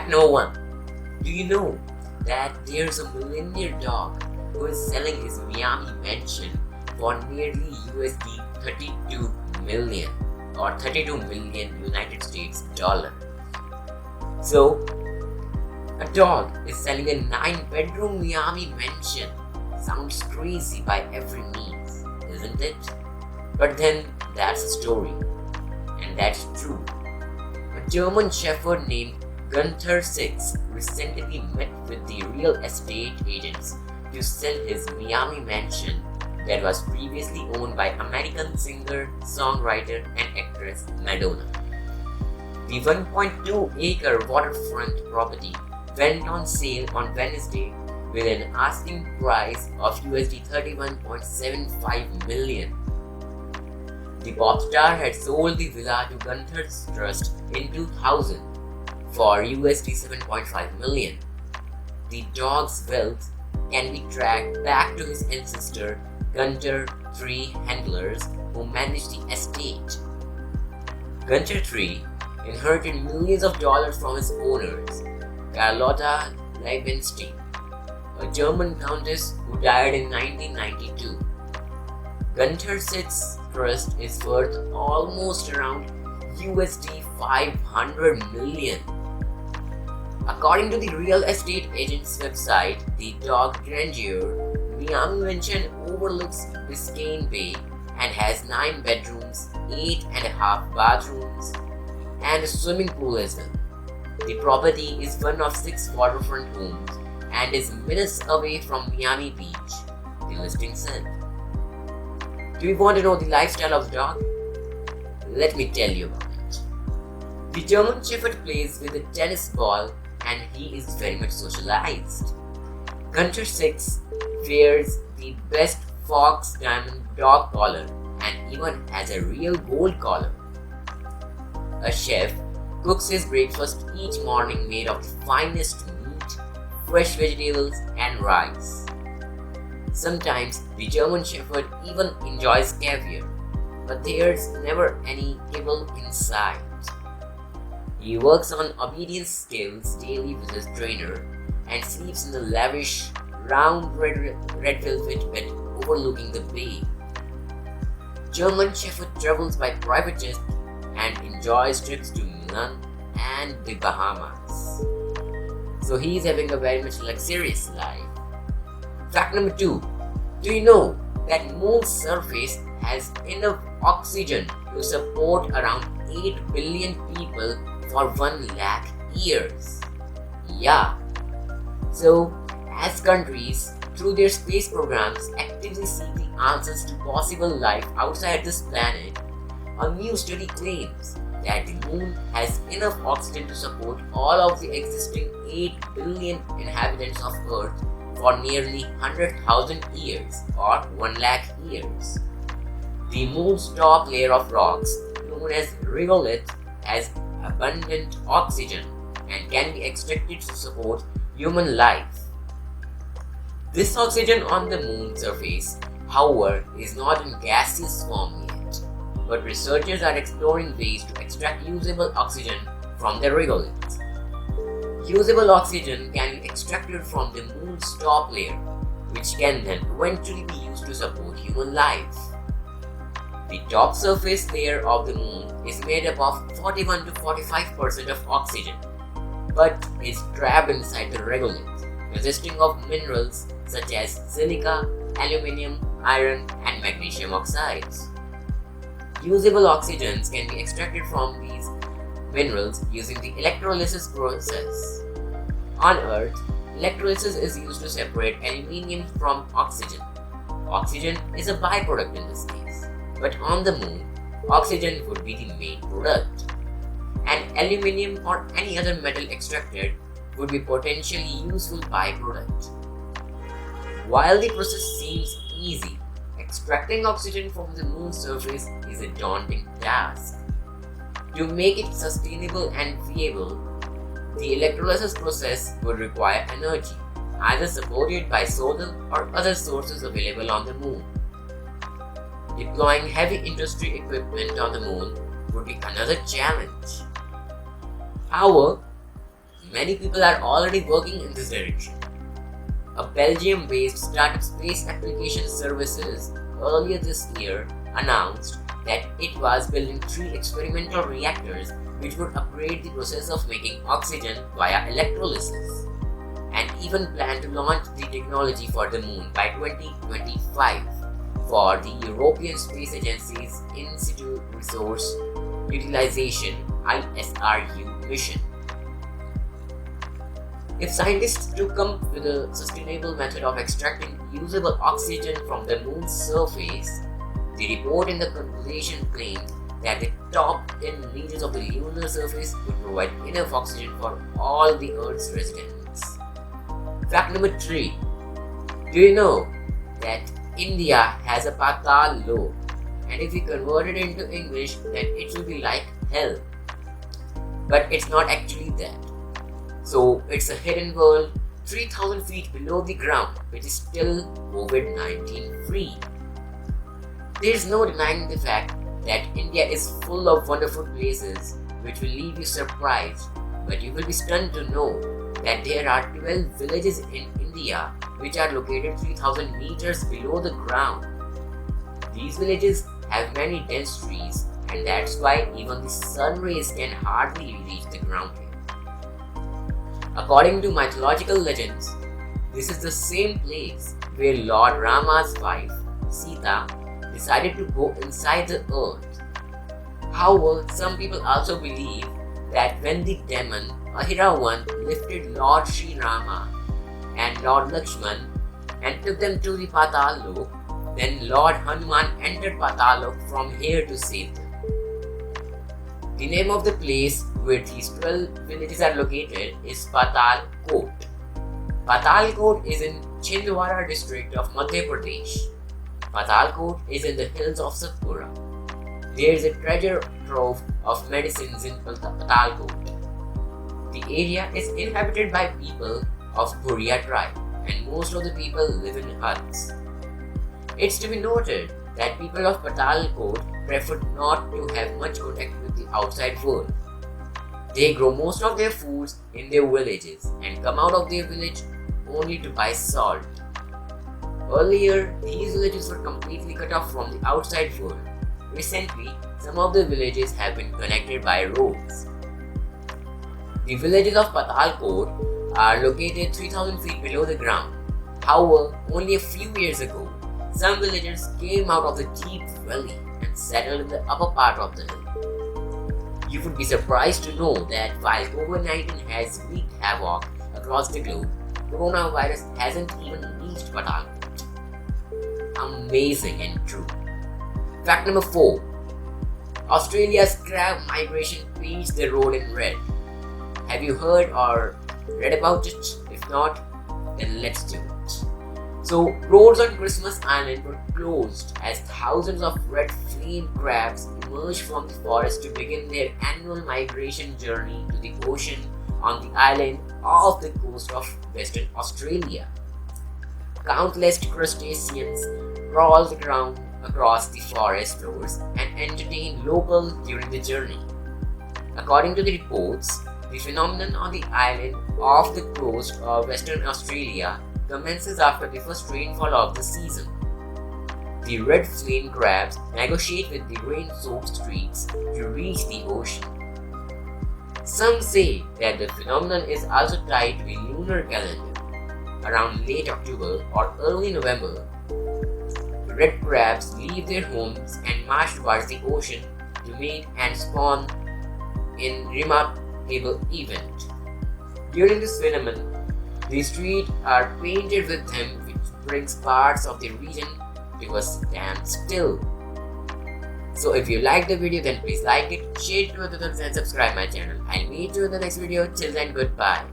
Fact number 1. Do you know that there's a millionaire dog who is selling his Miami mansion for nearly USD 32 million or 32 million United States dollar? So, a dog is selling a 9-bedroom Miami mansion. Sounds crazy by every means, isn't it? But then that's a story, and that's true. A German Shepherd named Gunther Six recently met with the real estate agents to sell his Miami mansion that was previously owned by American singer, songwriter, and actress Madonna. The 1.2-acre waterfront property went on sale on Wednesday with an asking price of USD 31.75 million. The pop star had sold the villa to Gunther's Trust in 2000 for USD 7.5 million. The dog's wealth can be tracked back to his ancestor, Gunther III handlers who managed the estate. Gunther III inherited millions of dollars from his owners, Carlotta Liebenstein, a German countess who died in 1992. Gunther Six's trust is worth almost around USD 500 million. According to the real estate agent's website, the dog grandeur Miami mansion overlooks Biscayne Bay and has 9 bedrooms, 8.5 bathrooms, and a swimming pool as well. The property is one of 6 waterfront homes and is minutes away from Miami Beach, the listing said. Do you want to know the lifestyle of the dog? Let me tell you about it. The German Shepherd plays with a tennis ball and he is very much socialized. Gunther Six wears the best Fox Diamond dog collar and even has a real gold collar. A chef cooks his breakfast each morning made of the finest meat, fresh vegetables, and rice. Sometimes the German Shepherd even enjoys caviar, but there's never any kibble inside. He works on obedience skills daily with his trainer and sleeps in the lavish, round red velvet bed overlooking the bay. German Shepherd travels by private jet and enjoys trips to Milan and the Bahamas. So he is having a very much luxurious life. Fact number 2. Do you know that Moon's surface has enough oxygen to support around 8 billion people for 1 lakh years? Yeah. So, as countries, through their space programs, actively seek the answers to possible life outside this planet, a new study claims that the Moon has enough oxygen to support all of the existing 8 billion inhabitants of Earth for nearly 100,000 years or 1 lakh years. The Moon's top layer of rocks, known as regolith, has abundant oxygen and can be extracted to support human life. This oxygen on the Moon's surface, however, is not in gaseous form yet, but researchers are exploring ways to extract usable oxygen from the regolith. Usable oxygen can be extracted from the Moon's top layer, which can then eventually be used to support human life. The top surface layer of the Moon is made up of 41 to 45% of oxygen, but is trapped inside the regolith, consisting of minerals such as silica, aluminium, iron, and magnesium oxides. Usable oxygens can be extracted from these minerals using the electrolysis process. On Earth, electrolysis is used to separate aluminium from oxygen. Oxygen is a byproduct in this case, but on the Moon, oxygen would be the main product, and aluminium or any other metal extracted would be potentially useful byproduct. While the process seems easy, extracting oxygen from the Moon's surface is a daunting task. To make it sustainable and viable, the electrolysis process would require energy, either supported by solar or other sources available on the Moon. Deploying heavy industry equipment on the Moon would be another challenge. However, many people are already working in this direction. A Belgium-based startup Space Application Services earlier this year announced that it was building 3 experimental reactors which would upgrade the process of making oxygen via electrolysis, and even plan to launch the technology for the moon by 2025 for the European Space Agency's In Situ Resource Utilization (ISRU) mission. If scientists do come with a sustainable method of extracting usable oxygen from the moon's surface, the report in the conclusion claimed that the top 10 meters of the lunar surface would provide enough oxygen for all the Earth's residents. Fact number 3. Do you know that India has a Patal Lok, and if we convert it into English, then it will be like hell. But it's not actually that. So it's a hidden world 3000 feet below the ground, which is still COVID-19 free. There is no denying the fact that India is full of wonderful places which will leave you surprised, but you will be stunned to know that there are 12 villages in India which are located 3000 meters below the ground. These villages have many dense trees, and that's why even the sun rays can hardly reach the ground here. According to mythological legends, this is the same place where Lord Rama's wife, Sita, decided to go inside the earth. However, some people also believe that when the demon Ahiravan lifted Lord Sri Rama and Lord Lakshman and took them to the Patal Lok, then Lord Hanuman entered Patal Lok from here to save them. The name of the place where these 12 villages are located is Patal Kot. Patal Kot is in Chhindwara district of Madhya Pradesh. Patal Kot is in the hills of Satpura. There is a treasure trove of medicines in Patal Kot. The area is inhabited by people of Bhuria tribe, and most of the people live in huts. It's to be noted that people of Patal Kot prefer not to have much contact with the outside world. They grow most of their foods in their villages and come out of their village only to buy salt. Earlier, these villages were completely cut off from the outside world. Recently, some of the villages have been connected by roads. The villages of Patal Kot are located 3000 feet below the ground. However, only a few years ago, some villagers came out of the deep valley and settled in the upper part of the hill. You would be surprised to know that while COVID-19 has wreaked havoc across the globe, coronavirus hasn't even reached Patal Kot. Amazing and true. Fact number 4. Australia's crab migration paints the road in red. Have you heard or read about it? If not, then let's do it. So, roads on Christmas Island were closed as thousands of red flame crabs emerged from the forest to begin their annual migration journey to the ocean on the island off the coast of Western Australia. Countless crustaceans crawled around across the forest floors and entertained locals during the journey. According to the reports, the phenomenon on the island off the coast of Western Australia commences after the first rainfall of the season. The red flame crabs negotiate with the rain-soaked streets to reach the ocean. Some say that the phenomenon is also tied to the lunar calendar. Around late October or early November, the red crabs leave their homes and march towards the ocean to mate and spawn in remarkable event. During this phenomenon, the streets are painted with them, which brings parts of the region to a standstill. So if you like the video, then please like it, share it with others and subscribe my channel. I'll meet you in the next video. Till then, goodbye.